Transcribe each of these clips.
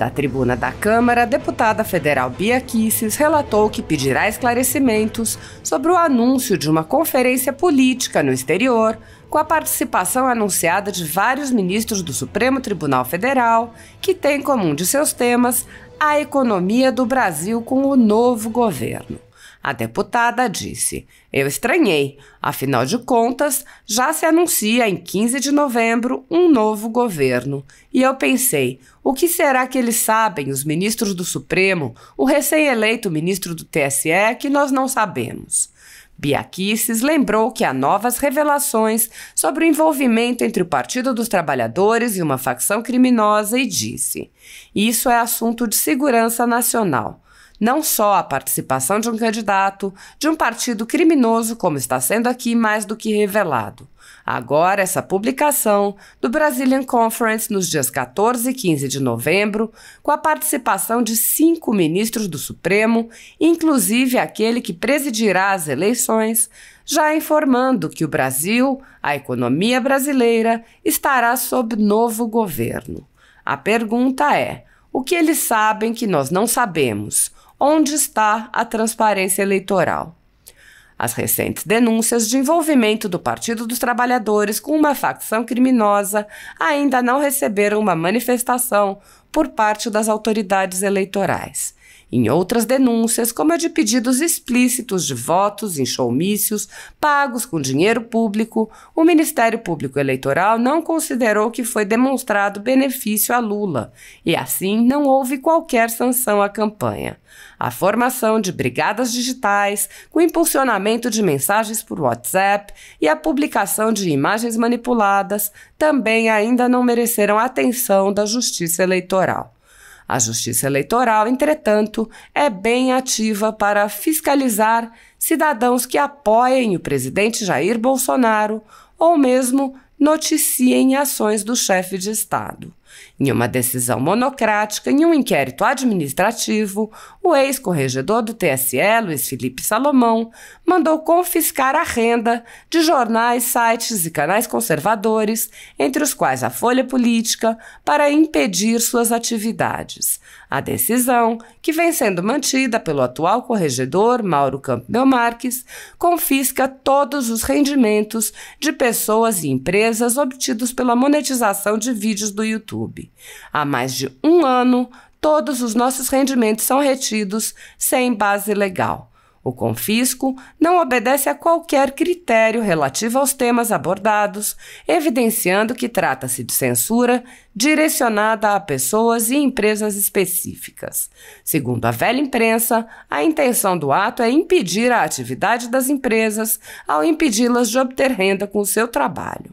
Da tribuna da Câmara, a deputada federal Bia Kicis relatou que pedirá esclarecimentos sobre o anúncio de uma conferência política no exterior, com a participação anunciada de vários ministros do Supremo Tribunal Federal, que tem como um de seus temas a economia do Brasil com o novo governo. A deputada disse: "Eu estranhei, afinal de contas, já se anuncia em 15 de novembro um novo governo. E eu pensei, o que será que eles sabem, os ministros do Supremo, o recém-eleito ministro do TSE, que nós não sabemos?" Bia Kicis lembrou que há novas revelações sobre o envolvimento entre o Partido dos Trabalhadores e uma facção criminosa e disse: "Isso é assunto de segurança nacional. Não só a participação de um candidato de um partido criminoso, como está sendo aqui mais do que revelado. Agora, essa publicação do Brazilian Conference nos dias 14 e 15 de novembro, com a participação de 5 ministros do Supremo, inclusive aquele que presidirá as eleições, já informando que o Brasil, a economia brasileira, estará sob novo governo. A pergunta é: o que eles sabem que nós não sabemos? Onde está a transparência eleitoral?" As recentes denúncias de envolvimento do Partido dos Trabalhadores com uma facção criminosa ainda não receberam uma manifestação por parte das autoridades eleitorais. Em outras denúncias, como a de pedidos explícitos de votos em showmícios pagos com dinheiro público, o Ministério Público Eleitoral não considerou que foi demonstrado benefício a Lula e, assim, não houve qualquer sanção à campanha. A formação de brigadas digitais, com impulsionamento de mensagens por WhatsApp e a publicação de imagens manipuladas também ainda não mereceram atenção da Justiça Eleitoral. A Justiça Eleitoral, entretanto, é bem ativa para fiscalizar cidadãos que apoiem o presidente Jair Bolsonaro ou mesmo noticiem ações do chefe de Estado. Em uma decisão monocrática, em um inquérito administrativo, o ex-corregedor do TSE, Luiz Felipe Salomão, mandou confiscar a renda de jornais, sites e canais conservadores, entre os quais a Folha Política, para impedir suas atividades. A decisão, que vem sendo mantida pelo atual corregedor, Mauro Campbell Marques, confisca todos os rendimentos de pessoas e empresas obtidos pela monetização de vídeos do YouTube. Há mais de um ano, todos os nossos rendimentos são retidos sem base legal. O confisco não obedece a qualquer critério relativo aos temas abordados, evidenciando que trata-se de censura direcionada a pessoas e empresas específicas. Segundo a velha imprensa, a intenção do ato é impedir a atividade das empresas ao impedi-las de obter renda com o seu trabalho.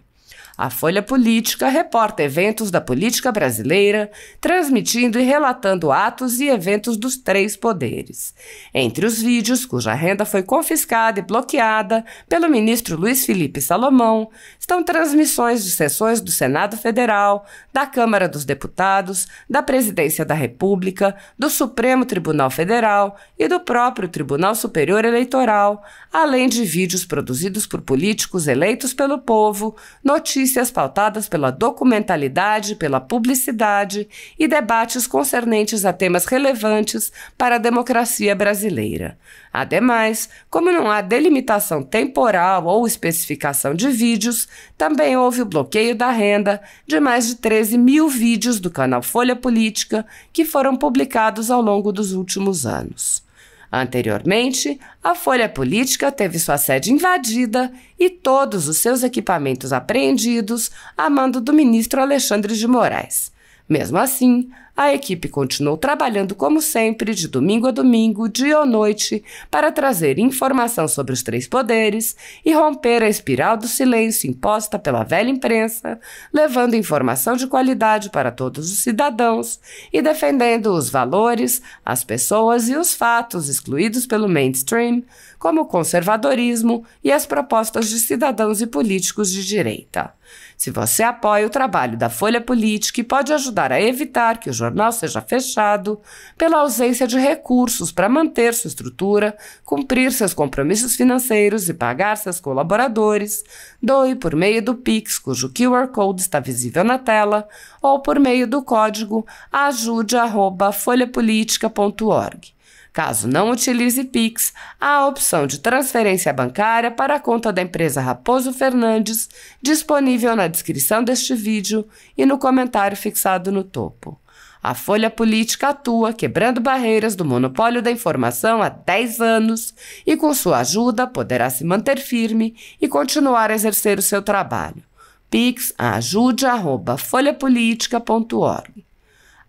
A Folha Política reporta eventos da política brasileira, transmitindo e relatando atos e eventos dos 3 poderes. Entre os vídeos, cuja renda foi confiscada e bloqueada pelo ministro Luiz Felipe Salomão, estão transmissões de sessões do Senado Federal, da Câmara dos Deputados, da Presidência da República, do Supremo Tribunal Federal e do próprio Tribunal Superior Eleitoral, além de vídeos produzidos por políticos eleitos pelo povo, notícias pautadas pela documentalidade, pela publicidade e debates concernentes a temas relevantes para a democracia brasileira. Ademais, como não há delimitação temporal ou especificação de vídeos, também houve o bloqueio da renda de mais de 13 mil vídeos do canal Folha Política que foram publicados ao longo dos últimos anos. Anteriormente, a Folha Política teve sua sede invadida e todos os seus equipamentos apreendidos a mando do ministro Alexandre de Moraes. Mesmo assim, a equipe continuou trabalhando como sempre, de domingo a domingo, dia ou noite, para trazer informação sobre os 3 poderes e romper a espiral do silêncio imposta pela velha imprensa, levando informação de qualidade para todos os cidadãos e defendendo os valores, as pessoas e os fatos excluídos pelo mainstream, como o conservadorismo e as propostas de cidadãos e políticos de direita. Se você apoia o trabalho da Folha Política e pode ajudar a evitar que o jornal seja fechado, pela ausência de recursos para manter sua estrutura, cumprir seus compromissos financeiros e pagar seus colaboradores, doe por meio do Pix, cujo QR Code está visível na tela, ou por meio do código ajude@folhapolitica.org. Caso não utilize Pix, há a opção de transferência bancária para a conta da empresa Raposo Fernandes, disponível na descrição deste vídeo e no comentário fixado no topo. A Folha Política atua quebrando barreiras do monopólio da informação há 10 anos e, com sua ajuda, poderá se manter firme e continuar a exercer o seu trabalho. Pix ajude@folhapolitica.org.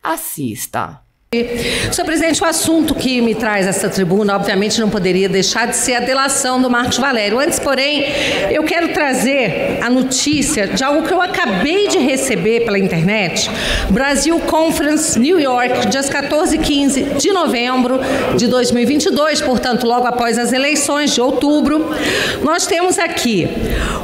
Assista! Senhor presidente, o assunto que me traz essa tribuna, obviamente, não poderia deixar de ser a delação do Marcos Valério. Antes, porém, eu quero trazer a notícia de algo que eu acabei de receber pela internet. Brasil Conference, New York, dias 14 e 15 de novembro de 2022, portanto, logo após as eleições de outubro. Nós temos aqui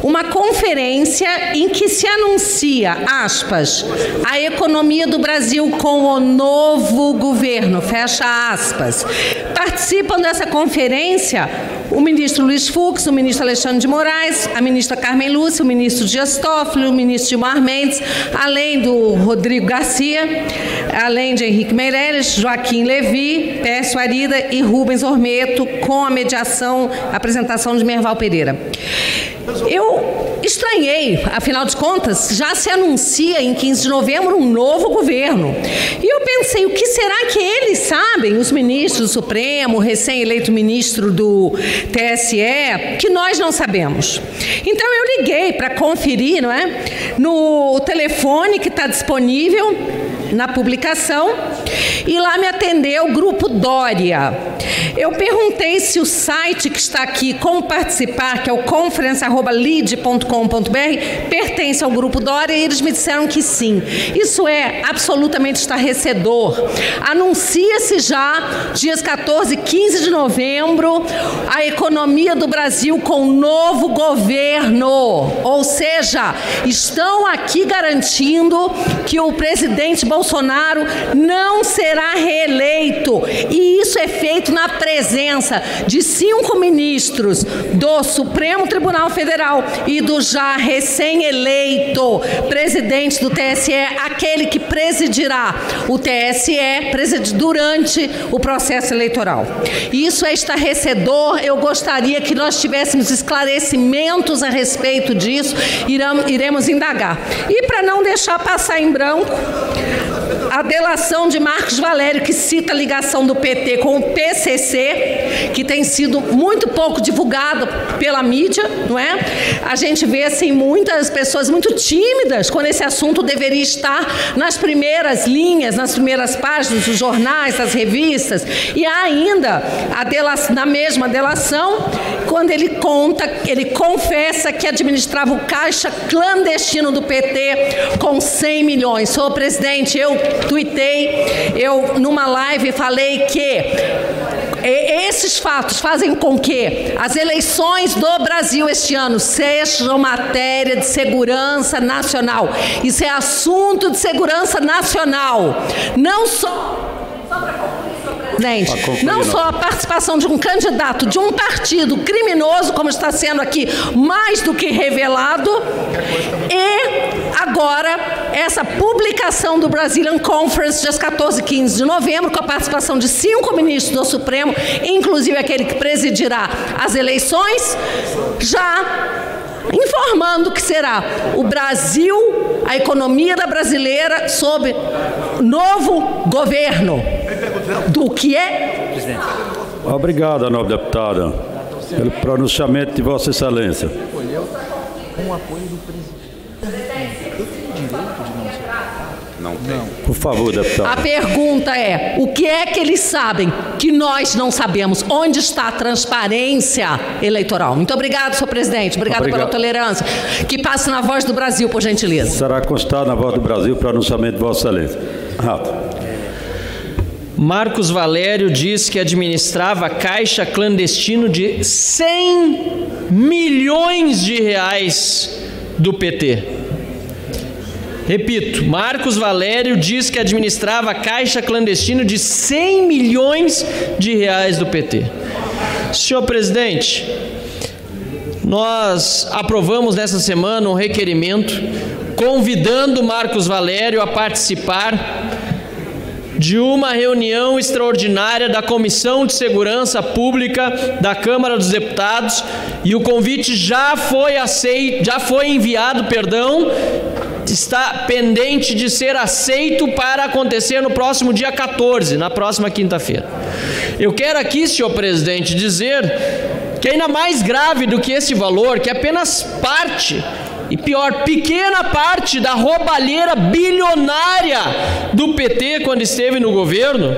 uma conferência em que se anuncia, aspas, a economia do Brasil com o novo governo, fecha aspas. Participam dessa conferência o ministro Luiz Fux, o ministro Alexandre de Moraes, a ministra Carmen Lúcia, o ministro Dias Toffoli, o ministro Gilmar Mendes, além do Rodrigo Garcia, além de Henrique Meirelles, Joaquim Levy, Pércio Arida e Rubens Ormeto, com a apresentação de Merval Pereira. Eu estranhei, afinal de contas, já se anuncia em 15 de novembro um novo governo. E eu pensei, o que será que eles sabem, os ministros do Supremo, o recém-eleito ministro do TSE, que nós não sabemos? Então eu liguei para conferir, não é? No telefone que está disponível na publicação, e lá me atendeu o Grupo Dória. Eu perguntei se o site que está aqui, como participar, que é o conference@lid.com.br, pertence ao Grupo Dória, e eles me disseram que sim. Isso é absolutamente estarrecedor. Anuncia-se já, dias 14 e 15 de novembro, a economia do Brasil com um novo governo. Ou seja, estão aqui garantindo que o presidente Bolsonaro não será reeleito. E isso é feito na presença de 5 ministros do Supremo Tribunal Federal e do já recém-eleito presidente do TSE, aquele que presidirá o TSE durante o processo eleitoral. Isso é estarrecedor. Eu gostaria que nós tivéssemos esclarecimentos a respeito disso. Iremos indagar. E para não deixar passar em branco, a delação de Marcos Valério, que cita a ligação do PT com o PCC, que tem sido muito pouco divulgado pela mídia, não é? A gente vê, assim, muitas pessoas muito tímidas quando esse assunto deveria estar nas primeiras linhas, nas primeiras páginas dos jornais, das revistas. E há ainda, na mesma delação, quando ele confessa que administrava o caixa clandestino do PT com 100 milhões. Senhor presidente, eu tuitei, numa live falei que esses fatos fazem com que as eleições do Brasil este ano sejam matéria de segurança nacional. Isso é assunto de segurança nacional. Não só para concluir, senhor presidente, não só a participação de um candidato de um partido criminoso, como está sendo aqui mais do que revelado, e agora essa publicação do Brazilian Conference, dias 14 e 15 de novembro, com a participação de 5 ministros do Supremo, inclusive aquele que presidirá as eleições, já informando que será o Brasil, a economia da brasileira, sob novo governo. Do que é? Obrigado, nobre deputada, pelo pronunciamento de Vossa Excelência. Com o apoio do presidente. Não tem. Por favor, deputado. A pergunta é, o que é que eles sabem que nós não sabemos? Onde está a transparência eleitoral? Muito obrigado, senhor presidente. Obrigado pela tolerância. Que passe na Voz do Brasil, por gentileza. Será constado na Voz do Brasil o pronunciamento de Vossa Excelência. Rápido. Marcos Valério diz que administrava caixa clandestino de 100 milhões de reais do PT. Repito, Marcos Valério diz que administrava a caixa clandestina de 100 milhões de reais do PT. Senhor presidente, nós aprovamos nessa semana um requerimento convidando Marcos Valério a participar de uma reunião extraordinária da Comissão de Segurança Pública da Câmara dos Deputados, e o convite já foi enviado, está pendente de ser aceito para acontecer no próximo dia 14, na próxima quinta-feira. Eu quero aqui, senhor presidente, dizer que ainda mais grave do que esse valor, que é apenas parte, e pior, pequena parte da roubalheira bilionária do PT quando esteve no governo,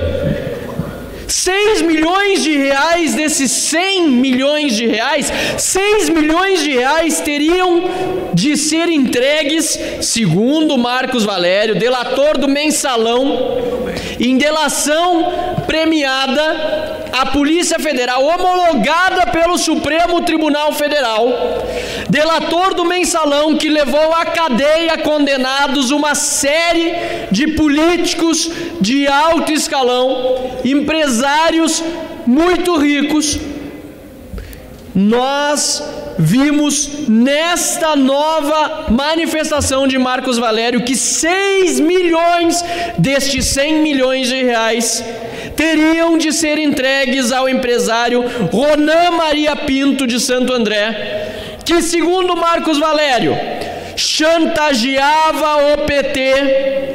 6 milhões de reais desses 100 milhões de reais, 6 milhões de reais teriam de ser entregues, segundo Marcos Valério, delator do Mensalão, em delação premiada à Polícia Federal, homologada pelo Supremo Tribunal Federal, delator do Mensalão que levou à cadeia condenados uma série de políticos de alto escalão, empresários muito ricos. Nós vimos nesta nova manifestação de Marcos Valério que 6 milhões destes 100 milhões de reais teriam de ser entregues ao empresário Ronan Maria Pinto de Santo André, que, segundo Marcos Valério, chantageava o PT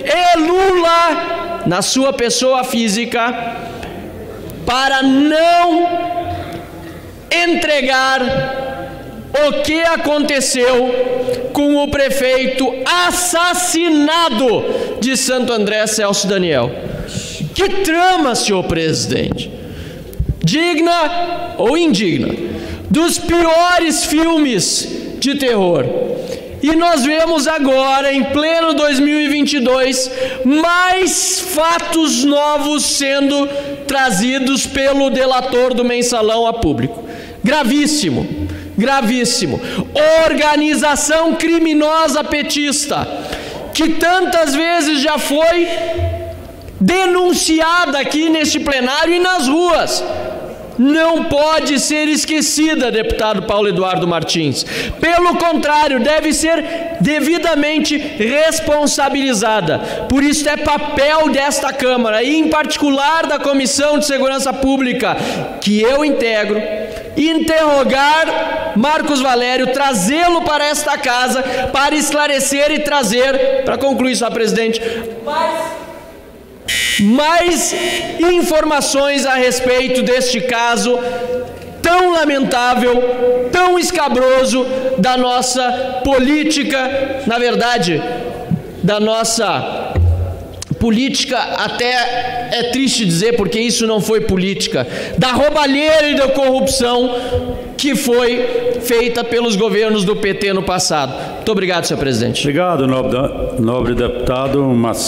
e Lula, na sua pessoa física, para não entregar o que aconteceu com o prefeito assassinado de Santo André, Celso Daniel. Que trama, senhor presidente! Digna ou indigna dos piores filmes de terror. E nós vemos agora, em pleno 2022, mais fatos novos sendo trazidos pelo delator do Mensalão a público. Gravíssimo, gravíssimo. Organização criminosa petista, que tantas vezes já foi denunciada aqui neste plenário e nas ruas, não pode ser esquecida, deputado Paulo Eduardo Martins. Pelo contrário, deve ser devidamente responsabilizada. Por isso é papel desta Câmara, e em particular da Comissão de Segurança Pública, que eu integro, interrogar Marcos Valério, trazê-lo para esta casa, para esclarecer e trazer, para concluir, senhor presidente, mais informações a respeito deste caso tão lamentável, tão escabroso da nossa política, na verdade, da nossa política, até é triste dizer, porque isso não foi política, da roubalheira e da corrupção que foi feita pelos governos do PT no passado. Muito obrigado, senhor presidente. Obrigado, nobre deputado.